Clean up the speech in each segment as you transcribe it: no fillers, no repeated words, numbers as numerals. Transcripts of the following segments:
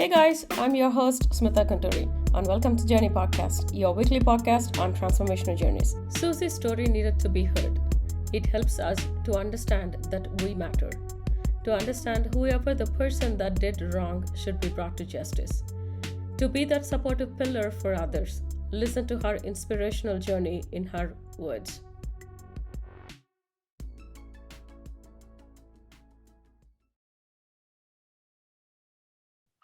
Hey guys, I'm your host Smitha and welcome to Journey Podcast, your weekly podcast on transformational journeys. Suzi's story needed to be heard. It helps us to understand that we matter, to understand whoever the person that did wrong should be brought to justice, to be that supportive pillar for others. Listen to her inspirational journey in her words.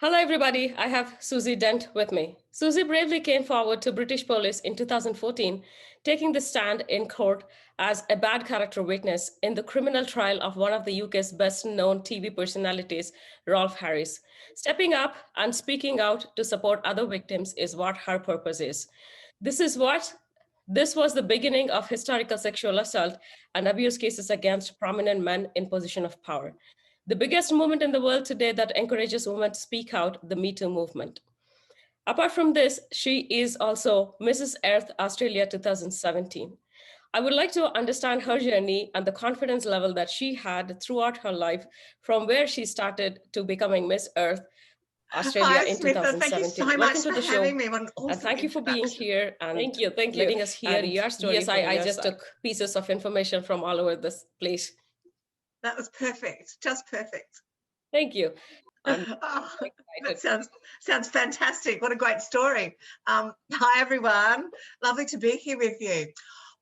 Hello everybody, I have Suzi Dent with me. Suzi bravely came forward to British police in 2014, taking the stand in court as a bad character witness in the criminal trial of one of the UK's best-known TV personalities, Rolf Harris. Stepping up and speaking out to support other victims is what her purpose is. This was the beginning of historical sexual assault and abuse cases against prominent men in position of power. The biggest movement in the world today that encourages women to speak out, the Me Too movement. Apart from this, she is also Mrs. Earth Australia 2017. I would like to understand her journey and the confidence level that she had throughout her life, from where she started to becoming Miss Earth Australia in Smitha, 2017. thank you so Welcome much to for the show. having me. And thank you for being here and letting us hear your story. Yes, I just took pieces of information from all over this place. That was perfect, just perfect. Thank you. That sounds fantastic. What a great story. Hi, everyone. Lovely to be here with you.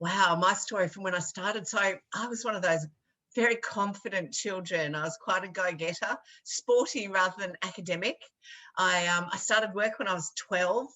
Wow, my story from when I started. So I was one of those very confident children. I was quite a go-getter, sporty rather than academic. I started work when I was 12.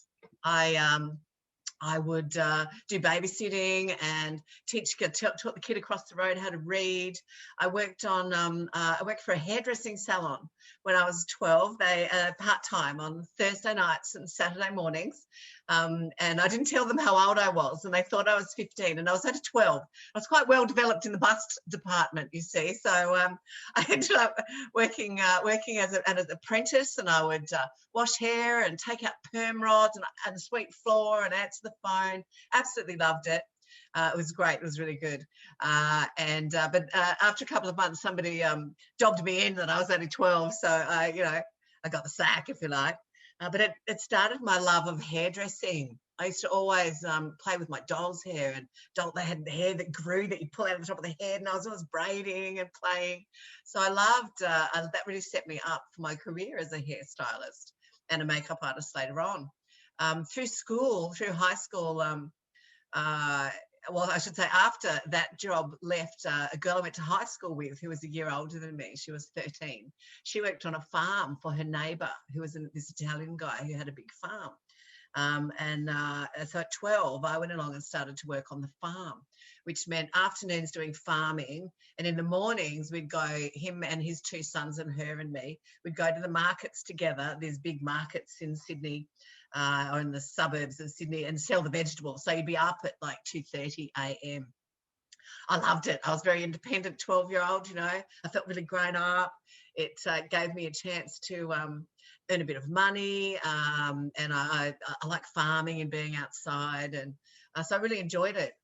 I would do babysitting and taught the kid across the road how to read. I worked for a hairdressing salon when I was 12. They part-time on Thursday nights and Saturday mornings. And I didn't tell them how old I was, and they thought I was 15, and I was only 12. I was quite well developed in the bust department, you see. So I ended up working as an apprentice, and I would wash hair and take out perm rods and sweep floor and answer the phone. Absolutely loved it. It was great. It was really good. But after a couple of months, somebody dobbed me in that I was only 12. So I got the sack, if you like. But it started my love of hairdressing. I used to always play with my doll's hair, and they had the hair that grew that you pull out of the top of the head, and I was always braiding and playing. So I loved that. Really set me up for my career as a hairstylist and a makeup artist later on. Through high school, I should say after that job left, a girl I went to high school with who was a year older than me. She was 13. She worked on a farm for her neighbour, who was this Italian guy who had a big farm. So at 12, I went along and started to work on the farm, which meant afternoons doing farming. And in the mornings, we'd go, him and his two sons and her and me, we'd go to the markets together. There's big markets in Sydney or in the suburbs of Sydney, and sell the vegetables. So you'd be up at like 2:30 a.m. I loved it. I was very independent 12-year-old, I felt really grown up. It gave me a chance to earn a bit of money, and I like farming and being outside, and so I really enjoyed it.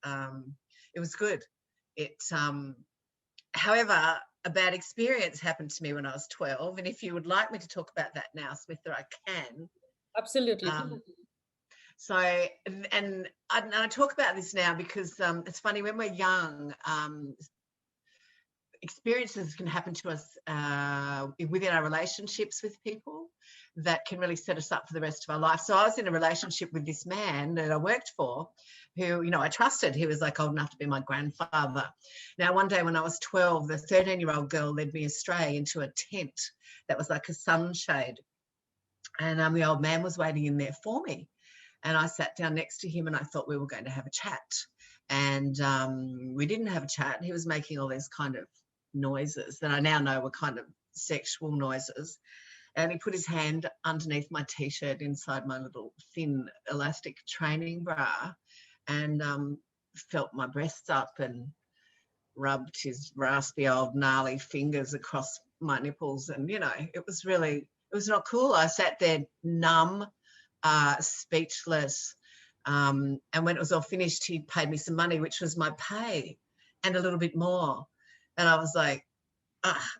It was good. However, a bad experience happened to me when I was 12, and if you would like me to talk about that now, Smitha, I can. Absolutely. And I talk about this now because it's funny, when we're young, experiences can happen to us within our relationships with people that can really set us up for the rest of our life. So I was in a relationship with this man that I worked for, who, I trusted. He was like old enough to be my grandfather. Now, one day when I was 12, the 13-year-old girl led me astray into a tent that was like a sunshade. And the old man was waiting in there for me. And I sat down next to him, and I thought we were going to have a chat. And we didn't have a chat. He was making all these kind of noises that I now know were kind of sexual noises. And he put his hand underneath my T-shirt inside my little thin elastic training bra, and felt my breasts up and rubbed his raspy old gnarly fingers across my nipples. And, it was not cool. I sat there numb, speechless. And when it was all finished, he paid me some money, which was my pay, and a little bit more. And I was like,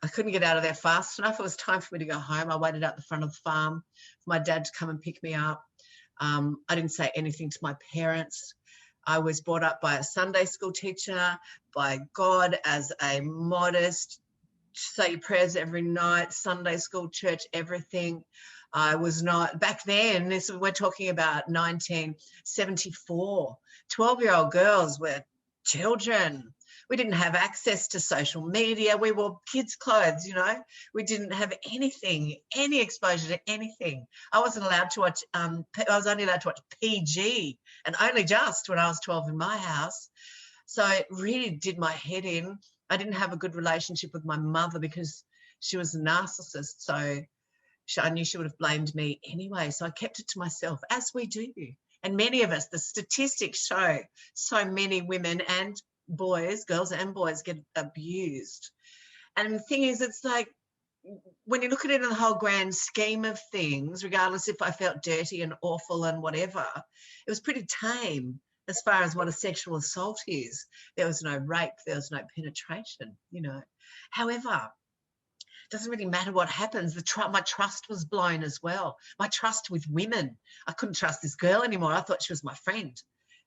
I couldn't get out of there fast enough. It was time for me to go home. I waited out the front of the farm for my dad to come and pick me up. I didn't say anything to my parents. I was brought up by a Sunday school teacher, by God, as a modest, say your prayers every night, Sunday school, church, everything. I was not, back then, we're talking about 1974, 12-year-old girls were children. We didn't have access to social media. We wore kids' clothes, you know. We didn't have anything, any exposure to anything. I wasn't allowed to watch, I was only allowed to watch PG, and only just when I was 12 in my house. So it really did my head in. I didn't have a good relationship with my mother because she was a narcissist. So I knew she would have blamed me anyway. So I kept it to myself, as we do. And many of us, the statistics show so many women and boys, girls and boys, get abused. And the thing is, it's like, when you look at it in the whole grand scheme of things, regardless if I felt dirty and awful and whatever, it was pretty tame as far as what a sexual assault is. There was no rape, there was no penetration, you know. However, it doesn't really matter what happens. My trust was blown as well. My trust with women. I couldn't trust this girl anymore. I thought she was my friend.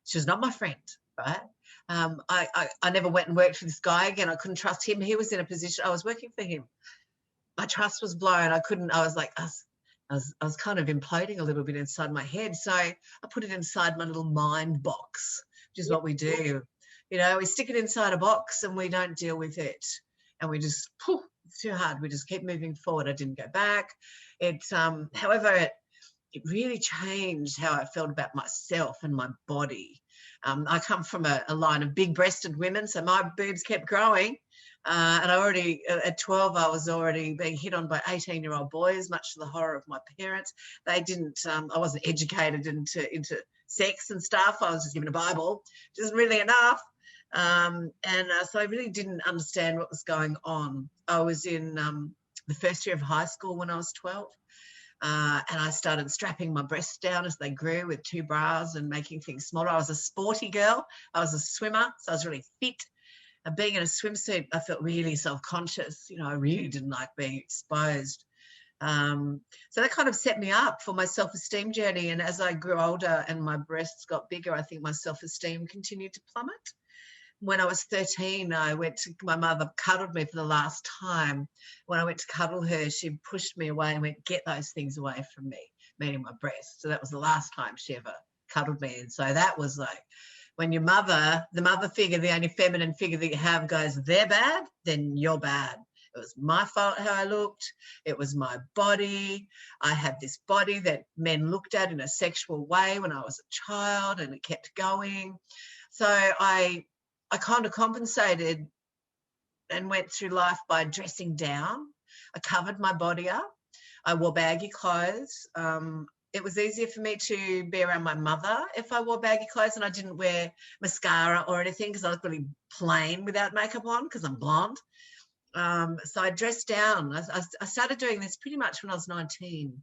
She was not my friend, right? I never went and worked for this guy again. I couldn't trust him. He was in a position, I was working for him. My trust was blown. I was like, I was kind of imploding a little bit inside my head. So I put it inside my little mind box, which is what we do. You know, we stick it inside a box and we don't deal with it. And we just, it's too hard. We just keep moving forward. I didn't go back. However, it really changed how I felt about myself and my body. I come from a line of big-breasted women, so my boobs kept growing. And at 12, I was already being hit on by 18-year-old boys, much to the horror of my parents. They didn't, I wasn't educated into sex and stuff. I was just given a Bible, which isn't really enough. So I really didn't understand what was going on. I was in the first year of high school when I was 12. And I started strapping my breasts down as they grew with 2 bras and making things smaller. I was a sporty girl. I was a swimmer, so I was really fit. And being in a swimsuit, I felt really self-conscious. You know, I really didn't like being exposed. So that kind of set me up for my self-esteem journey. And as I grew older and my breasts got bigger, I think my self-esteem continued to plummet. When I was 13, my mother cuddled me for the last time. When I went to cuddle her, she pushed me away and went, "Get those things away from me," meaning my breasts. So that was the last time she ever cuddled me. And so that was like, when your mother, the mother figure, the only feminine figure that you have, goes, "They're bad," then you're bad. It was my fault how I looked. It was my body. I had this body that men looked at in a sexual way when I was a child, and it kept going. So I kind of compensated and went through life by dressing down. I covered my body up. I wore baggy clothes. It was easier for me to be around my mother if I wore baggy clothes and I didn't wear mascara or anything, because I was really plain without makeup on because I'm blonde. So I dressed down. I started doing this pretty much when I was 19,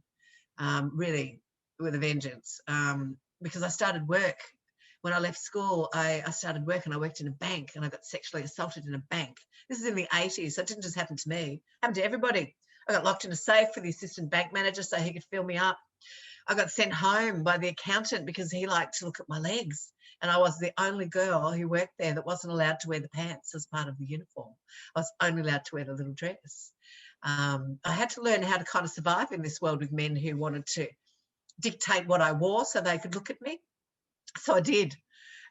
really with a vengeance, because I started work. When I left school, I started work and I worked in a bank, and I got sexually assaulted in a bank. This is in the 80s, so it didn't just happen to me. It happened to everybody. I got locked in a safe with the assistant bank manager so he could fill me up. I got sent home by the accountant because he liked to look at my legs. And I was the only girl who worked there that wasn't allowed to wear the pants as part of the uniform. I was only allowed to wear the little dress. I had to learn how to kind of survive in this world with men who wanted to dictate what I wore so they could look at me. So I did.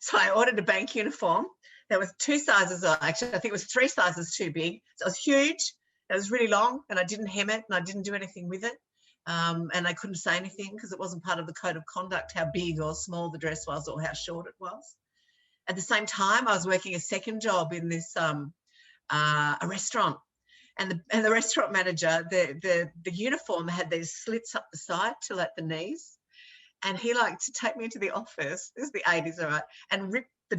So I ordered a bank uniform. There was 2 sizes, actually, I think it was 3 sizes too big. So it was huge. It was really long, and I didn't hem it, and I didn't do anything with it. And I couldn't say anything because it wasn't part of the code of conduct how big or small the dress was or how short it was. At the same time, I was working a second job in this a restaurant. And the restaurant manager, the uniform had these slits up the side till at the knees. And he liked to take me into the office, this is the 80s, all right, and rip my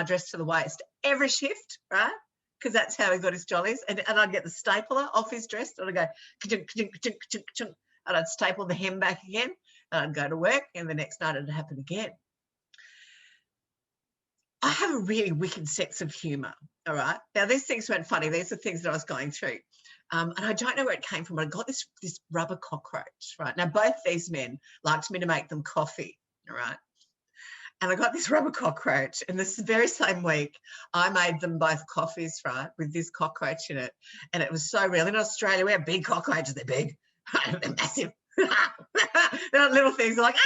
dress to the waist every shift, right? Because that's how he got his jollies. And I'd get the stapler off his dress, and I'd go, ka-chunk, ka-chunk, ka-chunk, ka-chunk, ka-chunk, and I'd staple the hem back again, and I'd go to work, and the next night it'd happen again. I have a really wicked sense of humour, all right? Now, these things weren't funny. These are things that I was going through. And I don't know where it came from, but I got this rubber cockroach, right? Now, both these men liked me to make them coffee, all right? And I got this rubber cockroach, and this very same week, I made them both coffees, right, with this cockroach in it. And it was so real. In Australia, we have big cockroaches. They're big. They're massive. They're not little things. They're like,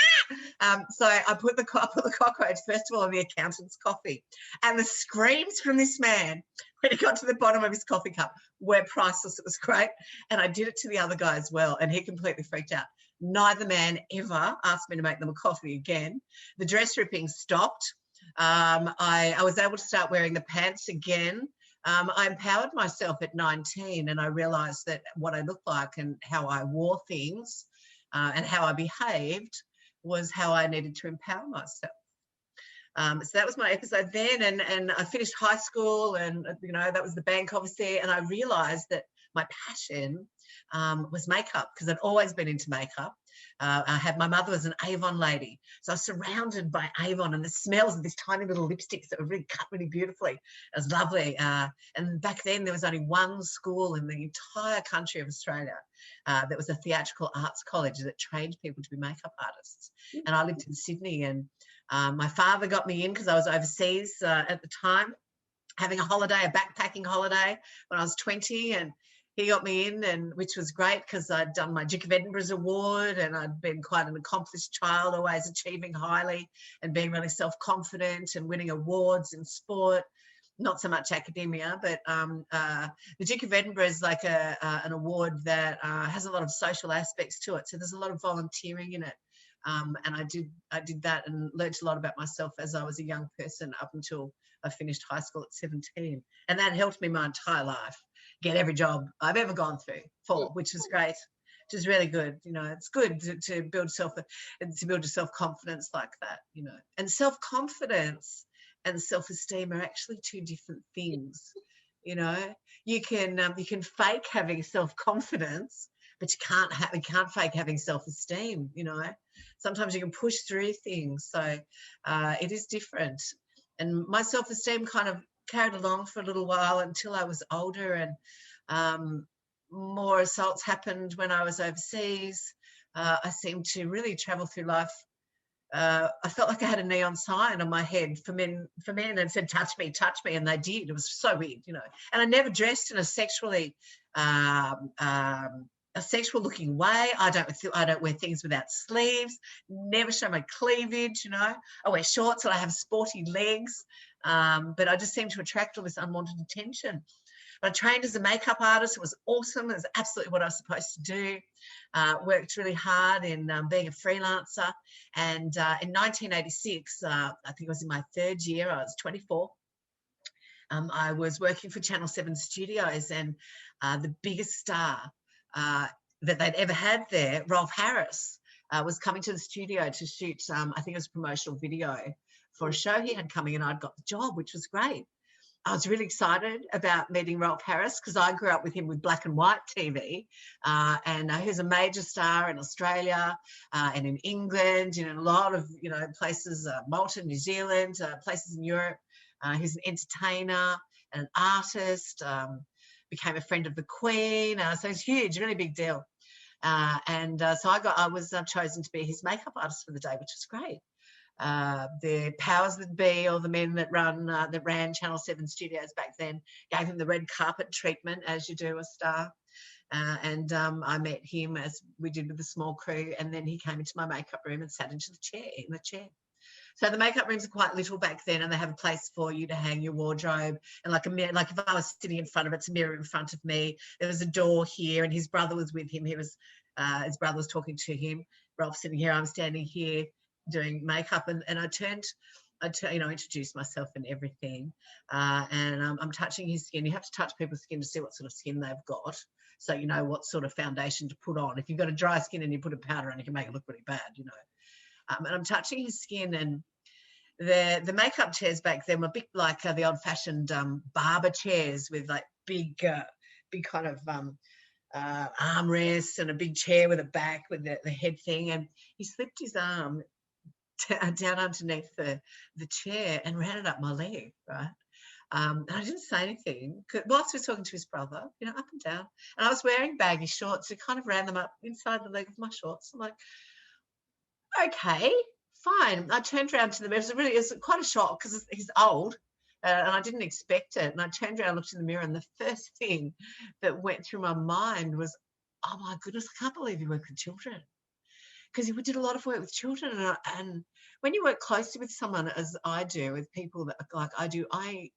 ah! So I put the cockroach, first of all, in the accountant's coffee. And the screams from this man when he got to the bottom of his coffee cup were priceless. It was great. And I did it to the other guy as well, and he completely freaked out. Neither man ever asked me to make them a coffee again. The dress ripping stopped. I was able to start wearing the pants again. I empowered myself at 19, and I realised that what I looked like and how I wore things and how I behaved was how I needed to empower myself. So that was my episode then, and I finished high school, and that was the bank, obviously, and I realised that my passion was makeup, because I'd always been into makeup. My mother was an Avon lady, so I was surrounded by Avon and the smells of these tiny little lipsticks that were really cut really beautifully. It was lovely. And back then there was only one school in the entire country of Australia that was a theatrical arts college that trained people to be makeup artists. And I lived in Sydney, and my father got me in because I was overseas at the time, having a holiday, a backpacking holiday when I was 20, and he got me in, and which was great because I'd done my Duke of Edinburgh's award, and I'd been quite an accomplished child, always achieving highly and being really self-confident and winning awards in sport. Not so much academia, but the Duke of Edinburgh is like an award that has a lot of social aspects to it. So there's a lot of volunteering in it. And I did that and learned a lot about myself as I was a young person up until I finished high school at 17. And that helped me my entire life, get every job I've ever gone through for, which is great, which is really good. It's good to build your self-confidence like that, and self-confidence and self-esteem are actually two different things. You can fake having self-confidence, but you can't fake having self-esteem. Sometimes you can push through things, so it is different. And my self-esteem kind of carried along for a little while until I was older, and more assaults happened when I was overseas. I seemed to really travel through life. I felt like I had a neon sign on my head for men, and said, touch me, and they did. It was so weird, And I never dressed in a sexually a sexual looking way. I don't wear things without sleeves, never show my cleavage. I wear shorts and I have sporty legs, but I just seem to attract all this unwanted attention. I trained as a makeup artist. It was awesome. It was absolutely what I was supposed to do. Worked really hard in being a freelancer. And in 1986, I think it was in my third year, I was 24. I was working for Channel 7 Studios, and the biggest star that they'd ever had there, Rolf Harris, was coming to the studio to shoot, I think it was a promotional video for a show he had coming, and I'd got the job, which was great. I was really excited about meeting Rolf Harris because I grew up with him with black and white TV, and he's a major star in Australia and in England, in a lot of places, Malta, New Zealand, places in Europe. He's an entertainer and an artist. Became a friend of the Queen, so it's huge, really big deal. So I was chosen to be his makeup artist for the day, which was great. The powers that be, or the men that ran Channel 7 Studios back then, gave him the red carpet treatment, as you do a star. And I met him, as we did with a small crew, and then he came into my makeup room and sat into the chair. So the makeup rooms are quite little back then, and they have a place for you to hang your wardrobe, and like a mirror. Like if I was sitting in front of it, it's a mirror in front of me. There was a door here, and his brother was with him. His brother was talking to him. Ralph's sitting here. I'm standing here doing makeup, and I introduced myself and everything, and I'm touching his skin. You have to touch people's skin to see what sort of skin they've got, so you know what sort of foundation to put on. If you've got a dry skin and you put a powder on, you can make it look really bad, And I'm touching his skin, and the makeup chairs back then were big, like the old-fashioned barber chairs with like big kind of armrests and a big chair with a back with the head thing. And he slipped his arm down underneath the chair and ran it up my leg, right? And I didn't say anything whilst he was talking to his brother, up and down. And I was wearing baggy shorts. He kind of ran them up inside the leg of my shorts. I'm like, okay, fine. I turned around to the mirror. It was quite a shock because he's old. And I didn't expect it. And I turned around, looked in the mirror, and the first thing that went through my mind was, oh my goodness, I can't believe you work with children. Because we did a lot of work with children, and when you work closely with someone, as I do, with people that like I do,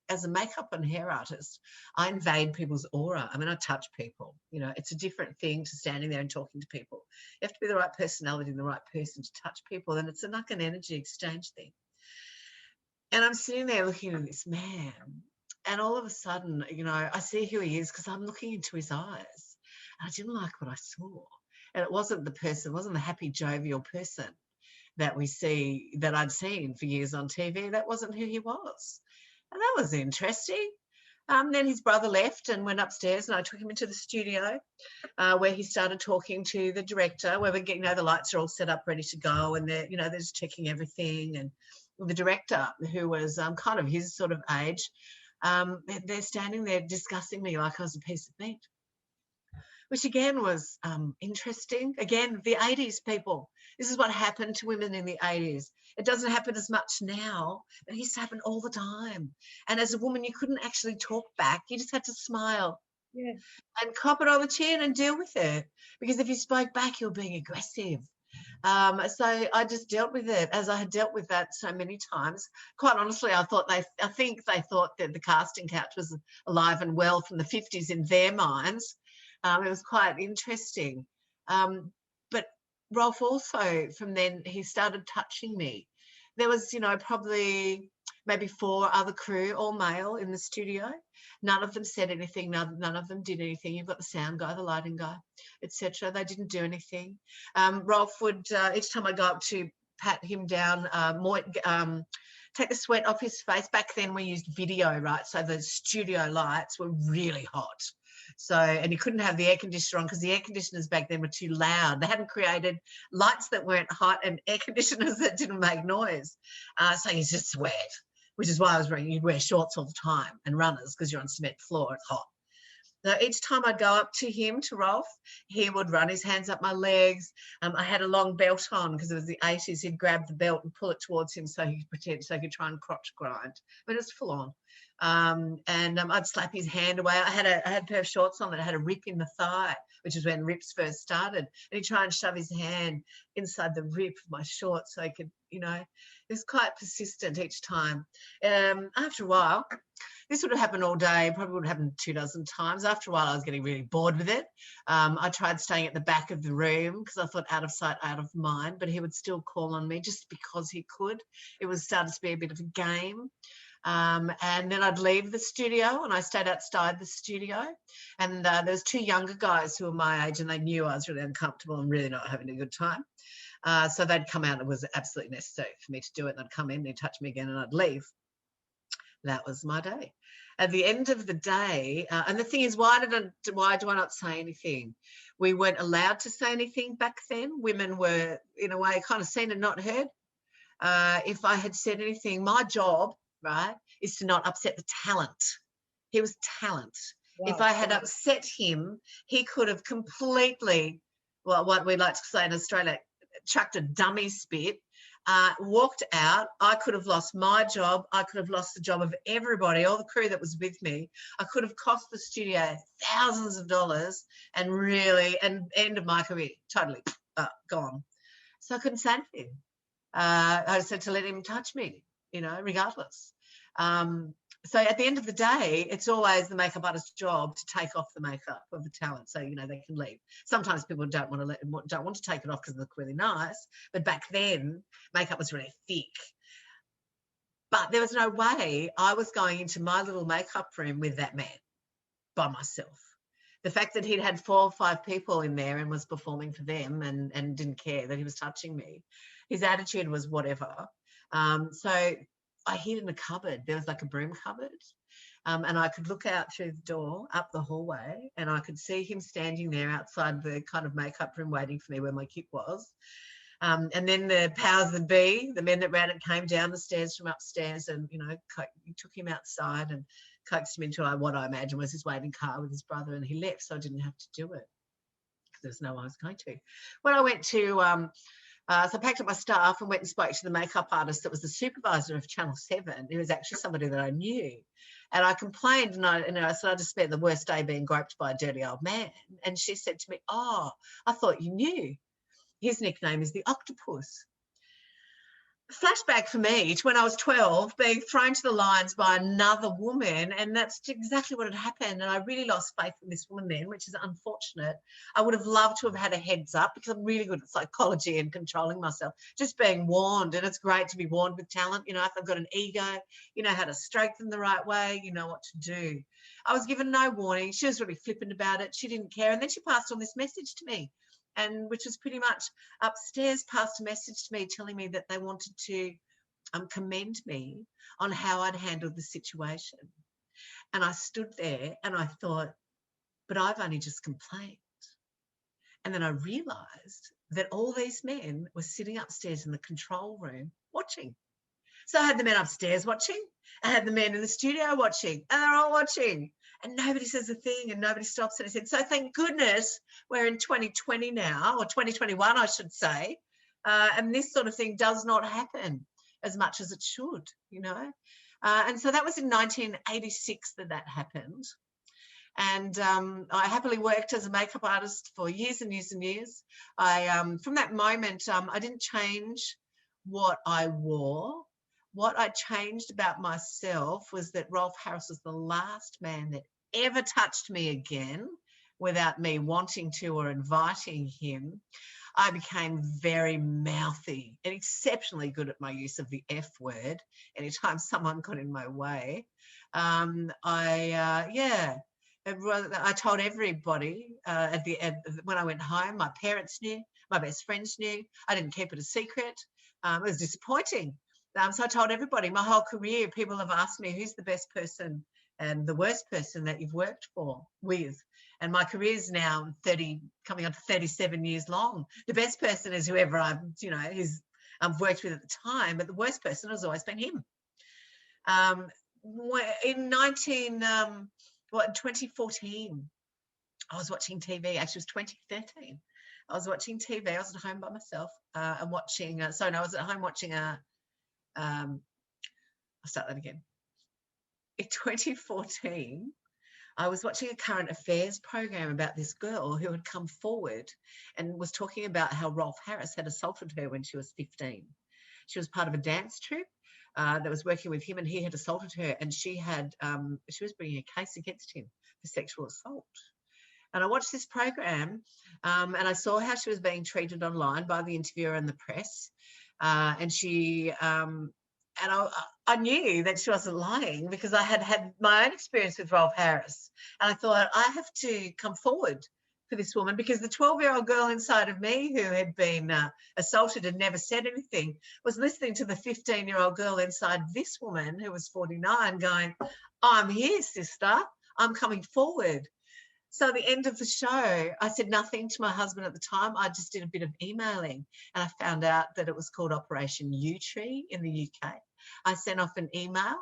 as a makeup and hair artist, I invade people's aura. I mean, I touch people. It's a different thing to standing there and talking to people. You have to be the right personality and the right person to touch people, and it's like an energy exchange thing. And I'm sitting there looking at this man, and all of a sudden, I see who he is because I'm looking into his eyes, and I didn't like what I saw. And it wasn't the happy, jovial person that I'd seen for years on TV. That wasn't who he was. And that was interesting. Then his brother left and went upstairs, and I took him into the studio where he started talking to the director, where we're getting, the lights are all set up, ready to go, and they're just checking everything. And the director, who was kind of his sort of age, they're standing there discussing me like I was a piece of meat, which again was interesting. Again, the 80s, people. This is what happened to women in the 80s. It doesn't happen as much now, but it used to happen all the time. And as a woman, you couldn't actually talk back. You just had to smile and cop it on the chin and deal with it. Because if you spoke back, you were being aggressive. So I just dealt with it as I had dealt with that so many times. Quite honestly, I think they thought that the casting couch was alive and well from the 50s in their minds. It was quite interesting. But Rolf also, from then, he started touching me. There was, probably maybe 4 other crew, all male, in the studio. None of them said anything. None of them did anything. You've got the sound guy, the lighting guy, etc. They didn't do anything. Rolf would, each time I go up to pat him down, take the sweat off his face. Back then we used video, right? So the studio lights were really hot. So, and he couldn't have the air conditioner on because the air conditioners back then were too loud. They hadn't created lights that weren't hot and air conditioners that didn't make noise. So he's just sweat, which is why you'd wear shorts all the time and runners because you're on cement floor, it's hot. So each time I'd go up to him, to Rolf, he would run his hands up my legs. I had a long belt on because it was the 80s. He'd grab the belt and pull it towards him so he could try and crotch grind. But it was full on. And I'd slap his hand away. I had a pair of shorts on that had a rip in the thigh, which is when rips first started. And he'd try and shove his hand inside the rip of my shorts so he could, it was quite persistent each time. After a while, this would have happened all day, probably would have happened 24 times. After a while, I was getting really bored with it. I tried staying at the back of the room because I thought out of sight, out of mind, but he would still call on me just because he could. It was started to be a bit of a game. And then I'd leave the studio and I stayed outside the studio. And there was 2 younger guys who were my age and they knew I was really uncomfortable and really not having a good time. So they'd come out and it was absolutely necessary for me to do it. And I'd come in, they'd touch me again and I'd leave. That was my day. At the end of the day, and the thing is, why do I not say anything? We weren't allowed to say anything back then. Women were, in a way, kind of seen and not heard. If I had said anything, my job, right, is to not upset the talent. He was talent. Wow. If I had upset him, he could have completely, well, what we like to say in Australia, chucked a dummy spit, walked out. I could have lost my job. I could have lost the job of everybody, all the crew that was with me. I could have cost the studio thousands of dollars and end of my career, totally gone. So I couldn't say anything. I said to let him touch me, regardless. So at the end of the day, it's always the makeup artist's job to take off the makeup of the talent so, they can leave. Sometimes people don't want to take it off because they look really nice. But back then, makeup was really thick. But there was no way I was going into my little makeup room with that man by myself. The fact that he'd had 4 or 5 people in there and was performing for them and didn't care that he was touching me, his attitude was whatever. So I hid in a cupboard. There was like a broom cupboard. And I could look out through the door up the hallway and I could see him standing there outside the kind of makeup room waiting for me where my kit was. And then the powers that be, the men that ran it, came down the stairs from upstairs and, you know, took him outside and coaxed him into what I imagine was his waiting car with his brother, and he left, so I didn't have to do it because there's no one I was going to. When I went to, so I packed up my stuff and went and spoke to the makeup artist that was the supervisor of Channel 7. He was actually somebody that I knew. And I complained, and I said, I just spent the worst day being groped by a dirty old man. And she said to me, oh, I thought you knew. His nickname is the Octopus. Flashback for me to when I was 12, being thrown to the lions by another woman, and that's exactly what had happened. And I really lost faith in this woman then, which is unfortunate. I would have loved to have had a heads up because I'm really good at psychology and controlling myself, just being warned. And it's great to be warned with talent. You know, if I've got an ego, you know how to stroke them the right way, you know what to do. I was given no warning. She was really flippant about it. She didn't care. And then she passed on this message to me, and which was pretty much upstairs, passed a message to me telling me that they wanted to commend me on how I'd handled the situation. And I stood there and I thought, but I've only just complained. And then I realised that all these men were sitting upstairs in the control room watching. So I had the men upstairs watching, I had the men in the studio watching, and they're all watching. And nobody says a thing and nobody stops anything. So thank goodness we're in 2020 now, or 2021, I should say. And this sort of thing does not happen as much as it should, you know. And so that was in 1986 that happened. And I happily worked as a makeup artist for years and years and years. From that moment, I didn't change what I wore. What I changed about myself was that Rolf Harris was the last man that ever touched me again without me wanting to or inviting him. I became very mouthy and exceptionally good at my use of the F word anytime someone got in my way. I told everybody when I went home. My parents knew, my best friends knew. I didn't keep it a secret. It was disappointing. So I told everybody. My whole career, people have asked me, who's the best person and the worst person that you've worked with? And my career is now coming on to 37 years long. The best person is whoever I've worked with at the time, but the worst person has always been him. In 2014, I was watching TV. Actually, it was 2013. I was watching TV. I was at home by myself and watching. I was at home watching I'll start that again. In 2014, I was watching a current affairs program about this girl who had come forward and was talking about how Rolf Harris had assaulted her when she was 15. She was part of a dance troupe that was working with him, and he had assaulted her, and she was bringing a case against him for sexual assault. And I watched this program and I saw how she was being treated online by the interviewer and the press. And I knew that she wasn't lying because I had had my own experience with Rolf Harris. And I thought, I have to come forward for this woman, because the 12-year-old girl inside of me who had been assaulted and never said anything was listening to the 15-year-old girl inside this woman who was 49 going, I'm here, sister. I'm coming forward. So at the end of the show, I said nothing to my husband at the time. I just did a bit of emailing, and I found out that it was called Operation U-Tree in the UK. I sent off an email,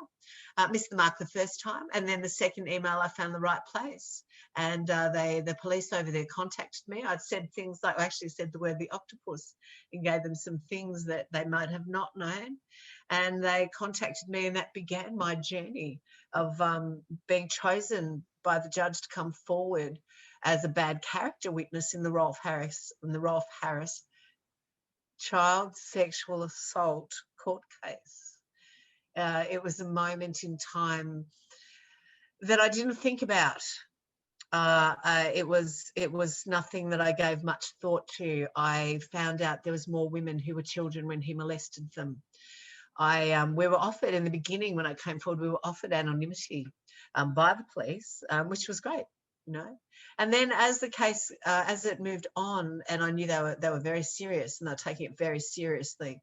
missed the mark the first time, and then the second email I found the right place. And the police over there contacted me. I'd said things like, I actually said the word the octopus and gave them some things that they might have not known. And they contacted me, and that began my journey of being chosen by the judge to come forward as a bad character witness in the Rolf Harris child sexual assault court case. It was a moment in time that I didn't think about. It was nothing that I gave much thought to. I found out there was more women who were children when he molested them. We were offered in the beginning, when I came forward, we were offered anonymity by the police, which was great, you know. And then as the case, as it moved on, and I knew they were very serious and they were taking it very seriously.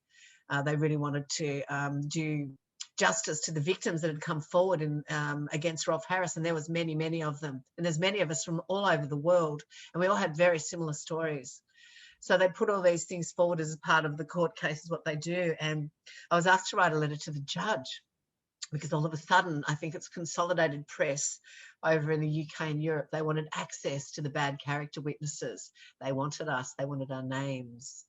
They really wanted to do justice to the victims that had come forward against Rolf Harris, and there was many, many of them. And there's many of us from all over the world, and we all had very similar stories. So they put all these things forward as a part of the court cases, what they do. And I was asked to write a letter to the judge, because all of a sudden, I think it's Consolidated Press over in the UK and Europe, they wanted access to the bad character witnesses. They wanted us, they wanted our names,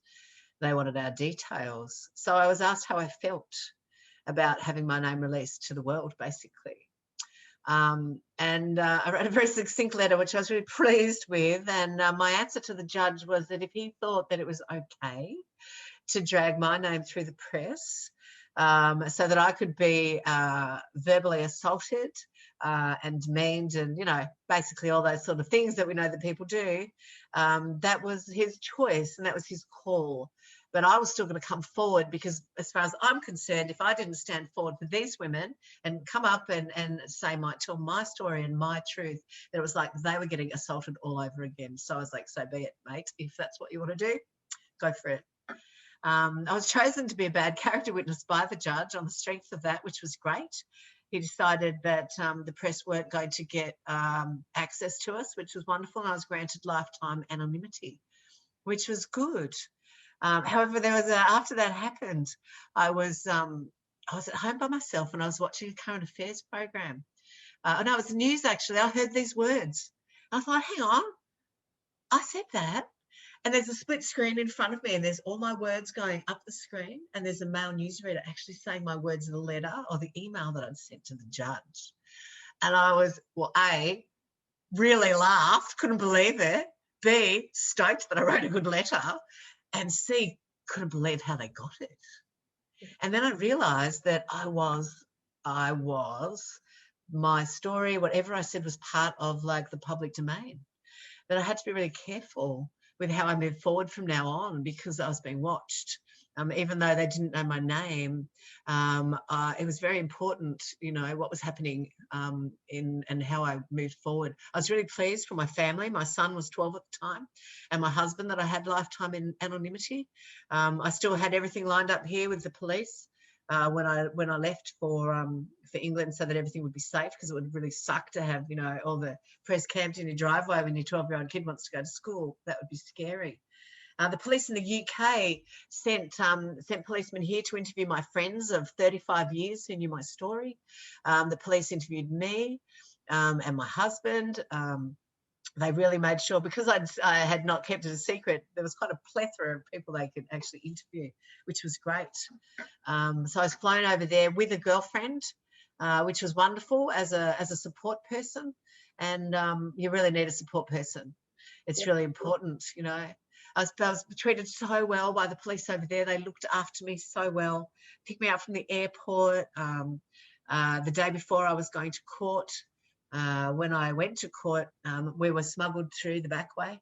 they wanted our details. So I was asked how I felt about having my name released to the world, basically. I wrote a very succinct letter, which I was really pleased with. And my answer to the judge was that if he thought that it was okay to drag my name through the press, so that I could be verbally assaulted and memed and, you know, basically all those sort of things that we know that people do, that was his choice and that was his call. But I was still going to come forward, because as far as I'm concerned, if I didn't stand forward for these women and come up and tell my story and my truth, it was like they were getting assaulted all over again. So I was like, so be it, mate. If that's what you want to do, go for it. I was chosen to be a bad character witness by the judge on the strength of that, which was great. He decided that the press weren't going to get access to us, which was wonderful. And I was granted lifetime anonymity, which was good. However, there was after that happened, I was at home by myself and I was watching a current affairs program. No, it was the news actually. I heard these words. I thought, hang on, I said that. And there's a split screen in front of me and there's all my words going up the screen and there's a male newsreader actually saying my words in the letter or the email that I'd sent to the judge. And I was, well, A, really laughed, couldn't believe it. B, stoked that I wrote a good letter. And C, couldn't believe how they got it. And then I realised that I was, my story, whatever I said was part of like the public domain. That I had to be really careful with how I moved forward from now on, because I was being watched. Even though they didn't know my name, it was very important, you know, what was happening and how I moved forward. I was really pleased for my family. My son was 12 at the time, and my husband, that I had lifetime in anonymity. I still had everything lined up here with the police when I left for England, so that everything would be safe, because it would really suck to have, you know, all the press camped in your driveway when your 12-year-old kid wants to go to school. That would be scary. The police in the UK sent policemen here to interview my friends of 35 years who knew my story. The police interviewed me and my husband. They really made sure, because I had not kept it a secret, there was quite a plethora of people they could actually interview, which was great. So I was flown over there with a girlfriend, which was wonderful as a support person. And you really need a support person. It's really important, you know. I was treated so well by the police over there. They looked after me so well, picked me up from the airport. The day before I was going to court, when I went to court, we were smuggled through the back way.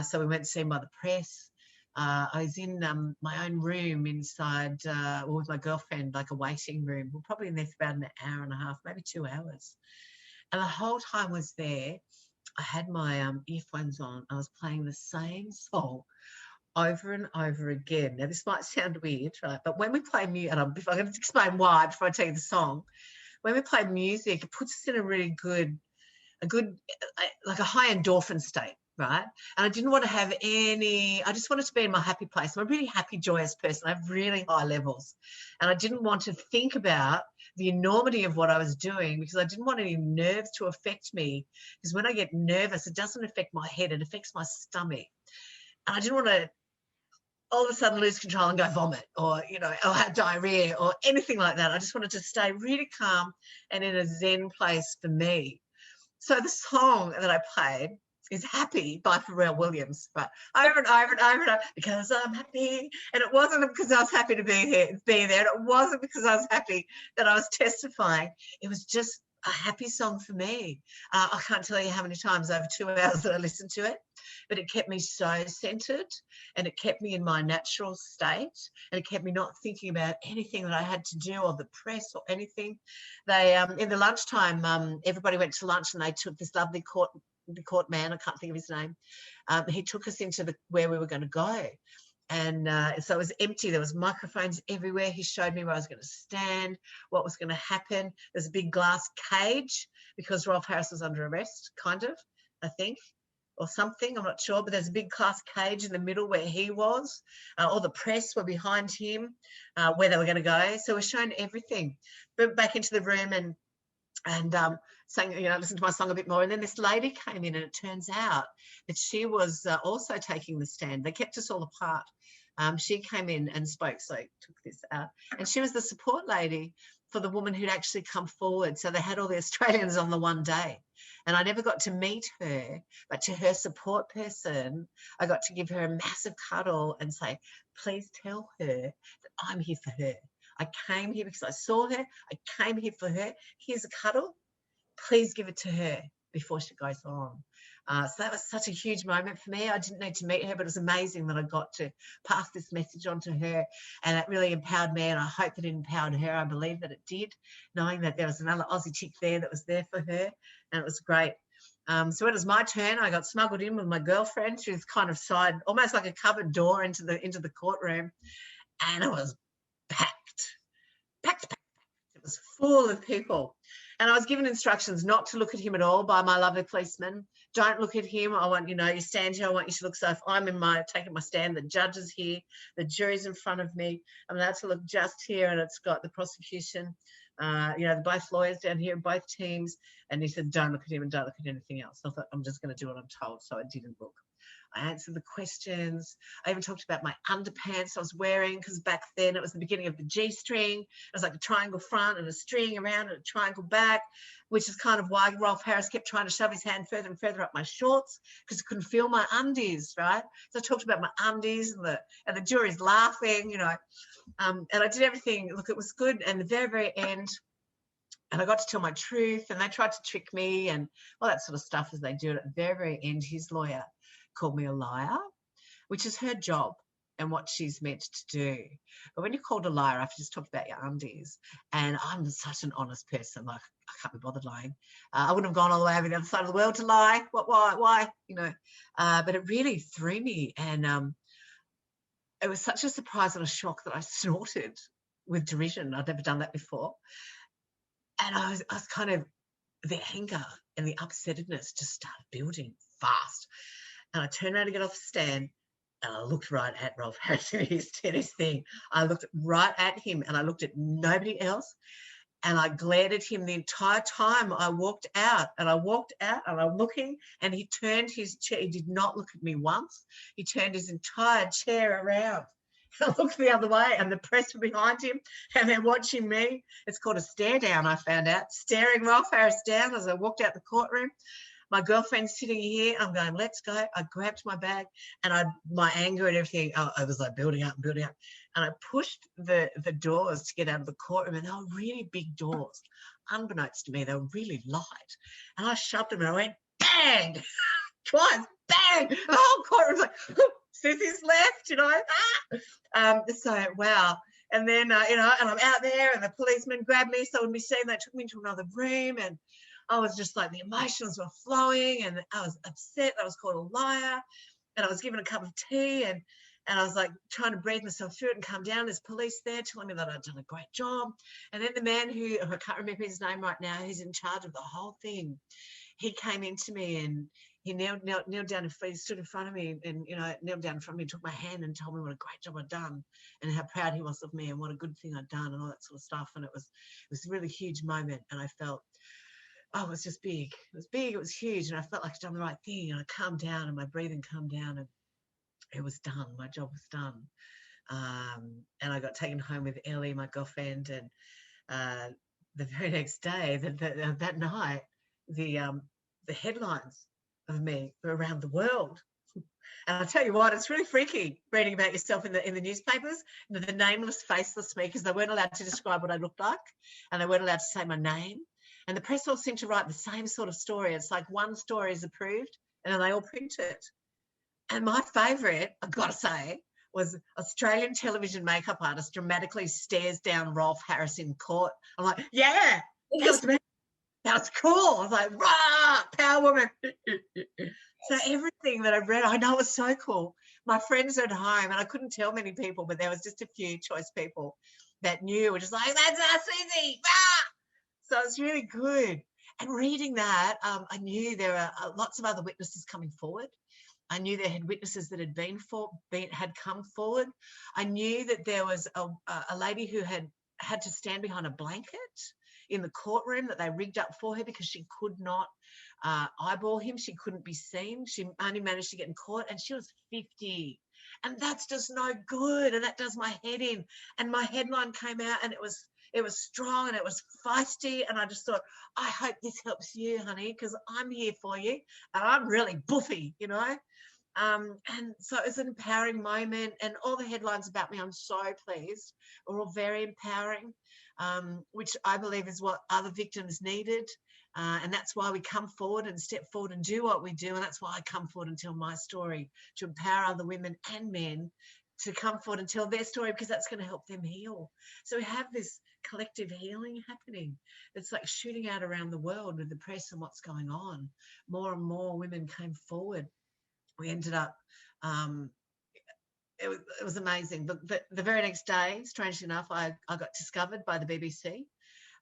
So we weren't seen by the press. I was in my own room inside, with my girlfriend, like a waiting room. We're probably in there for about an hour and a half, maybe 2 hours. And the whole time I was there, I had my earphones on. I was playing the same song over and over again. Now, this might sound weird, right? But when we play music, and I'm going to explain why before I tell you the song. When we play music, it puts us in a really good, like a high endorphin state, right? And I didn't want to have I just wanted to be in my happy place. I'm a really happy, joyous person. I have really high levels. And I didn't want to think about the enormity of what I was doing, because I didn't want any nerves to affect me. Because when I get nervous, it doesn't affect my head, it affects my stomach. And I didn't want to all of a sudden lose control and go vomit, or, you know, or have diarrhea or anything like that. I just wanted to stay really calm and in a zen place for me. So the song that I played is Happy by Pharrell Williams, but over and over and over and over, because I'm happy. And it wasn't because I was happy to be there. And it wasn't because I was happy that I was testifying. It was just a happy song for me. I can't tell you how many times over 2 hours that I listened to it, but it kept me so centered, and it kept me in my natural state, and it kept me not thinking about anything that I had to do, or the press or anything. They, in the lunchtime, everybody went to lunch, and they took this lovely court man, I can't think of his name. He took us into where we were going to go. And so it was empty. There was microphones everywhere. He showed me where I was going to stand, what was going to happen. There's a big glass cage because Rolf Harris was under arrest, kind of, I think. or something, I'm not sure, but there's a big glass cage in the middle where he was. All the press were behind him, where they were going to go. So we're shown everything. But back into the room and sang, listen to my song a bit more. And then this lady came in, and it turns out that she was also taking the stand. They kept us all apart. She came in and spoke, so I took this out. And she was the support lady for the woman who'd actually come forward. So they had all the Australians on the one day. And I never got to meet her, but to her support person, I got to give her a massive cuddle and say, please tell her that I'm here for her. I came here because I saw her. I came here for her. Here's a cuddle. Please give it to her before she goes on. So that was such a huge moment for me. I didn't need to meet her, but it was amazing that I got to pass this message on to her, and it really empowered me, and I hope that it empowered her. I believe that it did, knowing that there was another Aussie chick there that was there for her, and it was great. So when it was my turn, I got smuggled in with my girlfriend through this kind of side, almost like a cupboard door into the courtroom, and it was packed. It was full of people. And I was given instructions not to look at him at all by my lovely policeman. Don't look at him. I want, you stand here. I want you to look. So if I'm taking my stand, the judge is here, the jury's in front of me. I'm allowed to look just here, and it's got the prosecution, both lawyers down here, both teams. And he said, don't look at him and don't look at anything else. So I thought, I'm just going to do what I'm told. So I didn't look. I answered the questions. I even talked about my underpants I was wearing, because back then it was the beginning of the G-string. It was like a triangle front and a string around and a triangle back, which is kind of why Rolf Harris kept trying to shove his hand further and further up my shorts, because he couldn't feel my undies, right? So I talked about my undies, and the jury's laughing, and I did everything. Look, it was good. And the very, very end, and I got to tell my truth, and they tried to trick me and all that sort of stuff as they do it. At the very, very end, his lawyer called me a liar, which is her job and what she's meant to do. But when you're called a liar, I've just talked about your undies, and I'm such an honest person. Like, I can't be bothered lying. I wouldn't have gone all the way over the other side of the world to lie. Why? But it really threw me, and it was such a surprise and a shock that I snorted with derision. I'd never done that before. And I was kind of, the anger and the upsettedness just started building fast. And I turned around to get off the stand, and I looked right at Rolf Harris in his tennis thing. I looked right at him, and I looked at nobody else. And I glared at him the entire time. I walked out, and I'm looking, and he turned his chair. He did not look at me once. He turned his entire chair around. I looked the other way, and the press were behind him, and they're watching me. It's called a stare down, I found out, staring Rolf Harris down as I walked out the courtroom. My girlfriend's sitting here. I'm going, let's go. I grabbed my bag, and my anger and everything, I was like building up. And I pushed the doors to get out of the courtroom, and they were really big doors. Unbeknownst to me, they were really light. And I shoved them, and I went, bang, twice, bang. The whole courtroom was like, Susie's left, So, wow. And then, and I'm out there, and the policeman grabbed me. So when we seen, they took me into another room, and I was just like, the emotions were flowing, and I was upset. I was called a liar, and I was given a cup of tea, and I was like trying to breathe myself through it and calm down. There's police there telling me that I'd done a great job. And then the man who, I can't remember his name right now, who's in charge of the whole thing, he came into me, and he knelt down and he stood in front of me, and knelt down in front of me, took my hand and told me what a great job I'd done, and how proud he was of me, and what a good thing I'd done, and all that sort of stuff. And it was a really huge moment, and I felt, it was just big. It was big, it was huge, and I felt like I'd done the right thing, and I calmed down, and my breathing calmed down, and it was done. My job was done. And I got taken home with Ellie, my girlfriend, and the very next day, that night, the headlines of me were around the world. And I'll tell you what, it's really freaky reading about yourself in the newspapers, the nameless, faceless me, because they weren't allowed to describe what I looked like, and they weren't allowed to say my name. And the press all seem to write the same sort of story. It's like one story is approved, and then they all print it. And my favourite, I've got to say, was Australian television makeup artist dramatically stares down Rolf Harris in court. I'm like, yeah, that was me. That was cool. I was like, rah, power woman. So everything that I read, I know it was so cool. My friends at home, and I couldn't tell many people, but there was just a few choice people that knew, were just like, that's our Suzi, rah. So it's really good. And reading that, I knew there are lots of other witnesses coming forward. I knew there had witnesses that had come forward. I knew that there was a lady who had to stand behind a blanket in the courtroom that they rigged up for her because she could not eyeball him. She couldn't be seen. She only managed to get in court, and she was 50. And that's just no good. And that does my head in. And my headline came out, and it was strong and it was feisty. And I just thought, I hope this helps you, honey, because I'm here for you. And I'm really buffy, you know. And so it was an empowering moment, and all the headlines about me, I'm so pleased, are all very empowering, which I believe is what other victims needed. And that's why we come forward and step forward and do what we do. And that's why I come forward and tell my story, to empower other women and men to come forward and tell their story, because that's going to help them heal. So we have this collective healing happening. It's like shooting out around the world with the press and what's going on. More and more women came forward. We ended up, it was amazing. But the very next day, strangely enough, I got discovered by the BBC.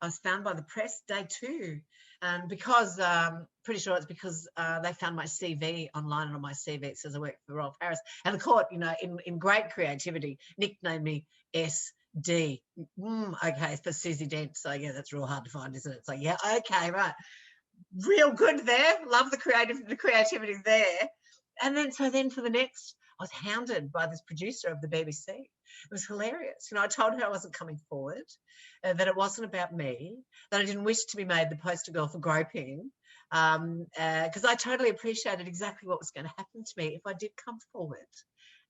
I was found by the press day 2. And because, pretty sure it's because they found my CV online, and on my CV it says I work for the Royal Paris. And the court, you know, in great creativity, nicknamed me SD. Okay, for Suzi Dent. So, yeah, that's real hard to find, isn't it? It's like, yeah, okay, right. Real good there. Love the creativity there. And then for the next, I was hounded by this producer of the BBC. It was hilarious. You know, I told her I wasn't coming forward, that it wasn't about me, that I didn't wish to be made the poster girl for groping, because I totally appreciated exactly what was going to happen to me if I did come forward.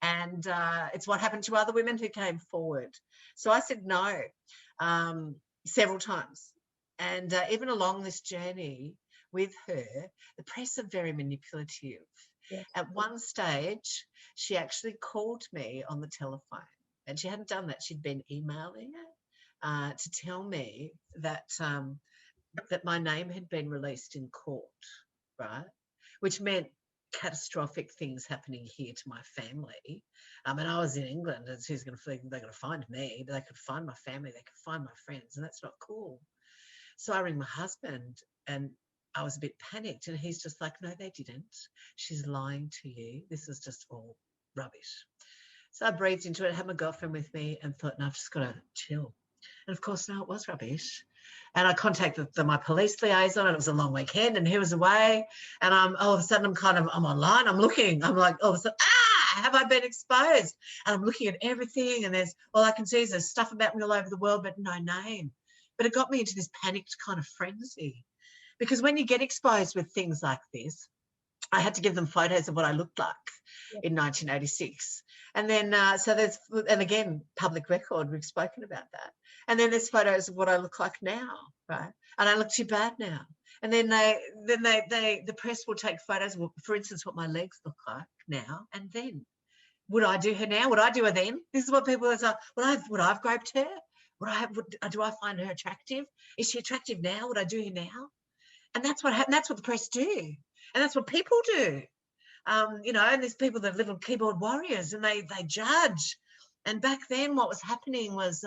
And it's what happened to other women who came forward. So I said no several times. And even along this journey with her, the press are very manipulative. Yeah. At one stage, she actually called me on the telephone, and she hadn't done that. She'd been emailing to tell me that that my name had been released in court, right? Which meant catastrophic things happening here to my family. And I was in England, and she's going to think they're going to find me, but they could find my family, they could find my friends, and that's not cool. So I ring my husband, and I was a bit panicked, and he's just like, no, they didn't. She's lying to you. This is just all rubbish. So I breathed into it, had my girlfriend with me, and thought, no, I've just got to chill. And of course, no, it was rubbish. And I contacted my police liaison, and it was a long weekend, and he was away. And all of a sudden, I'm online, I'm looking. I'm like, all of a sudden, have I been exposed? And I'm looking at everything, and all I can see is there's stuff about me all over the world, but no name. But it got me into this panicked kind of frenzy. Because when you get exposed with things like this, I had to give them photos of what I looked like in 1986. And then, and again, public record, we've spoken about that. And then there's photos of what I look like now, right? And I look too bad now. And then the press will take photos of, for instance, what my legs look like now. And then, would I do her now? Would I do her then? This is what people are saying. Would I have groped her? Do I find her attractive? Is she attractive now? Would I do her now? And that's what happened. That's what the press do, and that's what people do. You know, and there's people that are little keyboard warriors, and they judge. And back then, what was happening was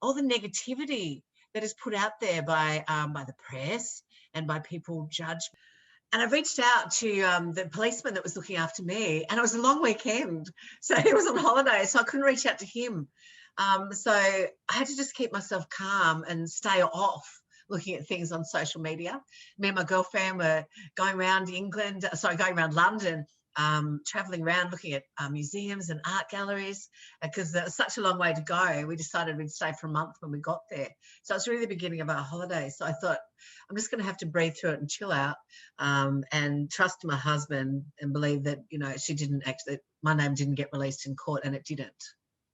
all the negativity that is put out there by the press and by people judge. And I reached out to the policeman that was looking after me, and it was a long weekend, so he was on holiday, so I couldn't reach out to him. So I had to just keep myself calm and stay off looking at things on social media. Me and my girlfriend were going around London, traveling around looking at museums and art galleries, because there was such a long way to go. We decided we'd stay for a month when we got there. So it's really the beginning of our holiday. So I thought, I'm just going to have to breathe through it and chill out, and trust my husband and believe that, you know, my name didn't get released in court, and it didn't.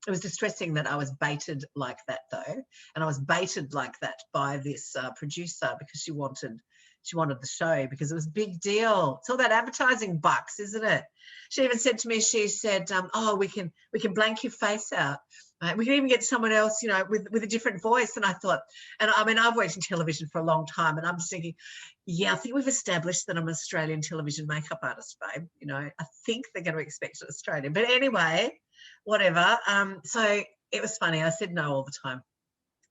It was distressing that I was baited like that, though, and I was baited like that by this producer, because she wanted the show, because it was a big deal. It's all that advertising bucks, isn't it? She even said to me, she said, "Oh, we can blank your face out. Right? We can even get someone else, you know, with a different voice." And I thought, and I mean, I've worked in television for a long time, and I'm just thinking, yeah, I think we've established that I'm an Australian television makeup artist, babe. You know, I think they're going to expect it Australian, but anyway. Whatever. So it was funny. I said no all the time.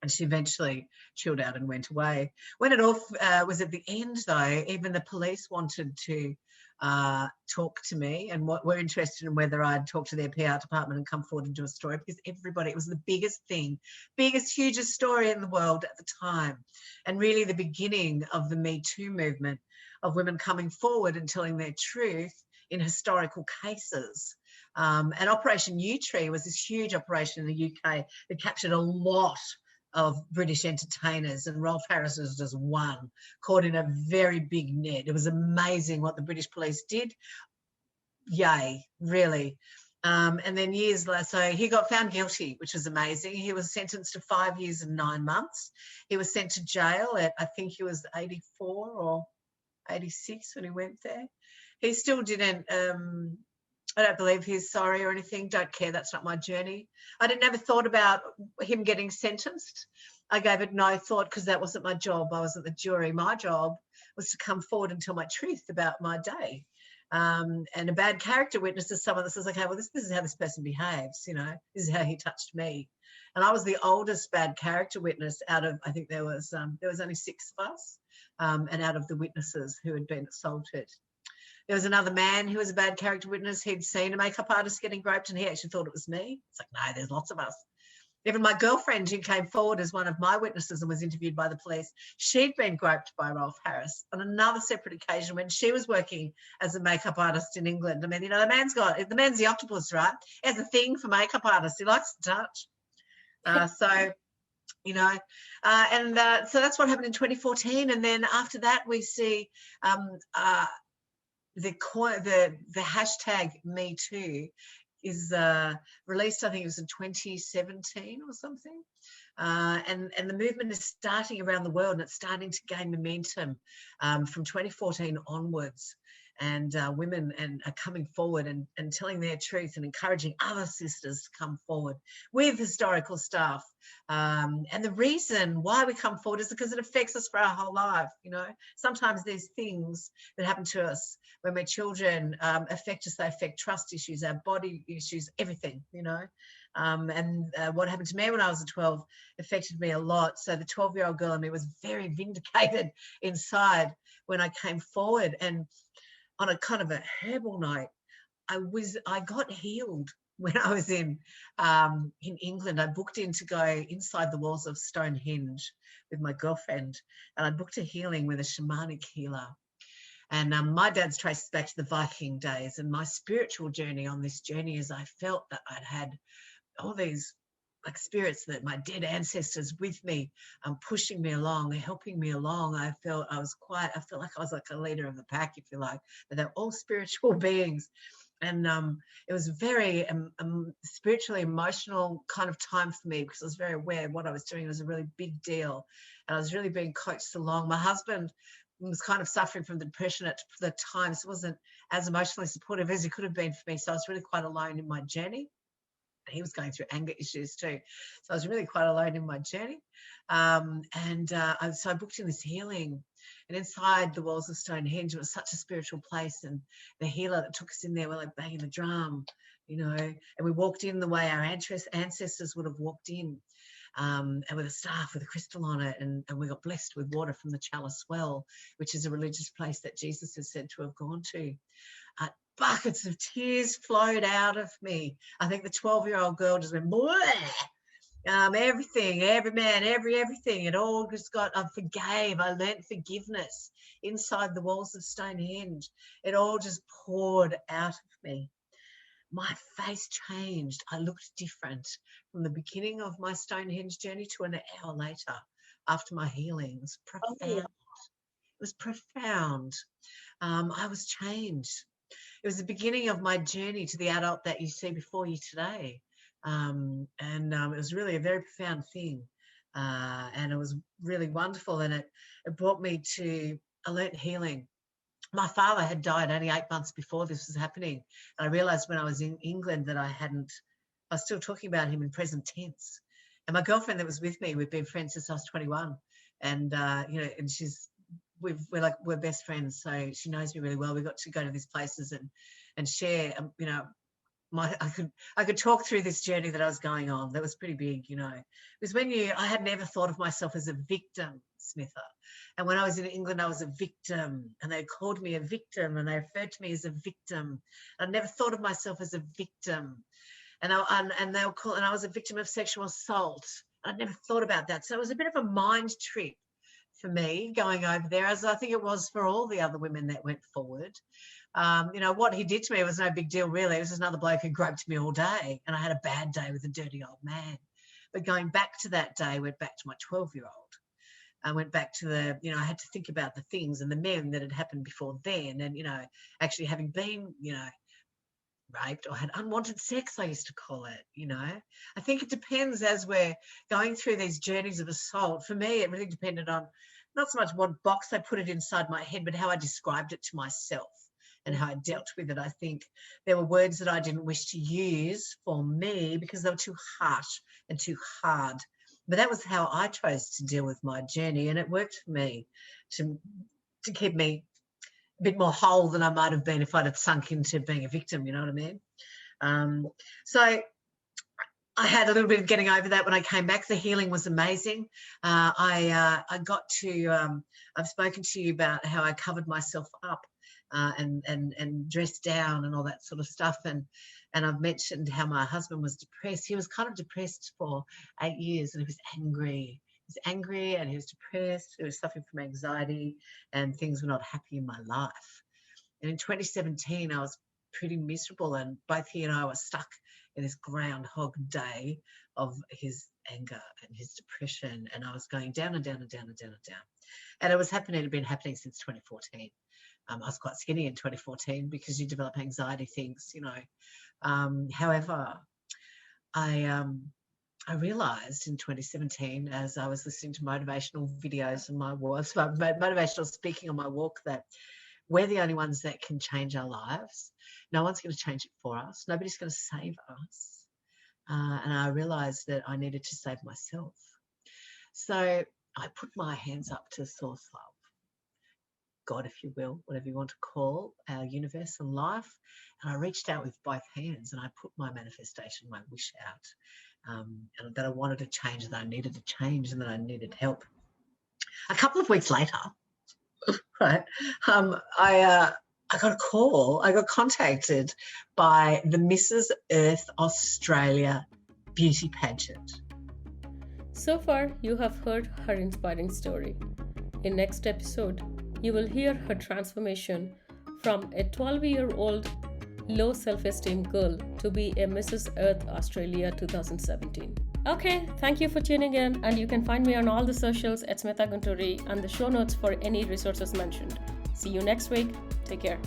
And she eventually chilled out and went away. When it all was at the end, though, even the police wanted to talk to me and what were interested in whether I'd talk to their PR department and come forward and do a story, because everybody, it was the biggest thing, biggest, hugest story in the world at the time. And really the beginning of the Me Too movement, of women coming forward and telling their truth in historical cases. And Operation U-Tree was this huge operation in the UK that captured a lot of British entertainers, and Rolf Harris was just one, caught in a very big net. It was amazing what the British police did. Yay, really. And then years later, so he got found guilty, which was amazing. He was sentenced to 5 years and 9 months. He was sent to jail at, I think he was 84 or 86 when he went there. He still didn't, I don't believe he's sorry or anything. Don't care. That's not my journey. I never thought about him getting sentenced. I gave it no thought because that wasn't my job. I wasn't the jury. My job was to come forward and tell my truth about my day. And a bad character witness is someone that says, okay, well, this is how this person behaves. You know, this is how he touched me. And I was the oldest bad character witness out of, I think there was only 6 of us, and out of the witnesses who had been assaulted. There was another man who was a bad character witness. He'd seen a makeup artist getting groped and he actually thought it was me. It's like, no, there's lots of us. Even my girlfriend, who came forward as one of my witnesses and was interviewed by the police, she'd been groped by Rolf Harris on another separate occasion when she was working as a makeup artist in England. I mean, you know, the man's the octopus, right? He has a thing for makeup artists. He likes to touch. So, you know, so that's what happened in 2014. And then after that, we see the hashtag Me Too is released, I think it was in 2017 or something. And the movement is starting around the world, and it's starting to gain momentum from 2014 onwards. And women are coming forward and telling their truth and encouraging other sisters to come forward with historical stuff. And the reason why we come forward is because it affects us for our whole life. You know, sometimes there's things that happen to us when we're children affect us. They affect trust issues, our body issues, everything, you know. And what happened to me when I was 12 affected me a lot. So the 12-year-old girl in me was very vindicated inside when I came forward. And on a kind of a herbal night, I got healed when I was in England. I booked in to go inside the walls of Stonehenge with my girlfriend, and I booked a healing with a shamanic healer. And my dad's traces back to the Viking days, and my spiritual journey on this journey is I felt that I'd had all these like spirits, that my dead ancestors with me, pushing me along, helping me along. I felt like I was like a leader of the pack, if you like, but they're all spiritual beings. And it was very spiritually emotional kind of time for me, because I was very aware of what I was doing. It was a really big deal, and I was really being coached along. My husband was kind of suffering from depression at the time, so wasn't as emotionally supportive as he could have been for me. So I was really quite alone in my journey. He was going through anger issues too. So I was really quite alone in my journey. So I booked in this healing, and inside the walls of Stonehenge, it was such a spiritual place. And the healer that took us in there were like banging the drum, you know, and we walked in the way our ancestors would have walked in, and with a staff with a crystal on it. And we got blessed with water from the Chalice Well, which is a religious place that Jesus is said to have gone to. Buckets of tears flowed out of me. I think the 12-year-old girl just went, everything, every man, everything. It all just I forgave. I learnt forgiveness inside the walls of Stonehenge. It all just poured out of me. My face changed. I looked different from the beginning of my Stonehenge journey to an hour later after my healing. It was profound. Oh. It was profound. I was changed. It was the beginning of my journey to the adult that you see before you today. It was really a very profound thing. And it was really wonderful. And it brought me to alert healing. My father had died only 8 months before this was happening. And I realized when I was in England that I was still talking about him in present tense. And my girlfriend that was with me, we've been friends since I was 21. And, you know, and we're best friends, so she knows me really well. We got to go to these places and share, you know, I could talk through this journey that I was going on. That was pretty big, you know. It was when I had never thought of myself as a victim, Smitha. And when I was in England, I was a victim, and they called me a victim, and they referred to me as a victim. I never thought of myself as a victim, and they were and I was a victim of sexual assault. I never thought about that, so it was a bit of a mind trip for me going over there, as I think it was for all the other women that went forward. You know, what he did to me was no big deal, really. It was just another bloke who groped me all day, and I had a bad day with a dirty old man. But going back to that day, went back to my 12-year-old. I went back to I had to think about the things and the men that had happened before then, and, you know, actually having been, you know, raped or had unwanted sex, I used to call it, you know. I think it depends as we're going through these journeys of assault. For me, it really depended on not so much what box I put it inside my head, but how I described it to myself and how I dealt with it. I think there were words that I didn't wish to use for me because they were too harsh and too hard. But that was how I chose to deal with my journey, and it worked for me to keep me a bit more whole than I might have been if I'd have sunk into being a victim, you know what I mean? So I had a little bit of getting over that when I came back. The healing was amazing. I got to, I've spoken to you about how I covered myself up and dressed down and all that sort of stuff. And I've mentioned how my husband was depressed. He was kind of depressed for 8 years, and he was angry. He was angry and he was depressed. He was suffering from anxiety, and things were not happy in my life. And in 2017, I was pretty miserable, and both he and I were stuck in this groundhog day of his anger and his depression, and I was going down and down and down and down and down. And it had been happening since 2014. I was quite skinny in 2014 because you develop anxiety things, you know. However, I realised in 2017, as I was listening to motivational videos and motivational speaking on my walk, that we're the only ones that can change our lives. No one's going to change it for us. Nobody's going to save us. And I realised that I needed to save myself. So I put my hands up to source love, God, if you will, whatever you want to call our universe and life. And I reached out with both hands, and I put my manifestation, my wish out, and that I wanted to change, that I needed to change, and that I needed help. A couple of weeks later, right, I got a call. I got contacted by the Mrs. Earth Australia beauty pageant. So far, you have heard her inspiring story. In next episode, you will hear her transformation from a 12-year-old low self-esteem girl to be a Mrs. Earth Australia 2017. Okay, thank you for tuning in, and you can find me on all the socials at Smitha Gunturi and the show notes for any resources mentioned. See you next week. Take care.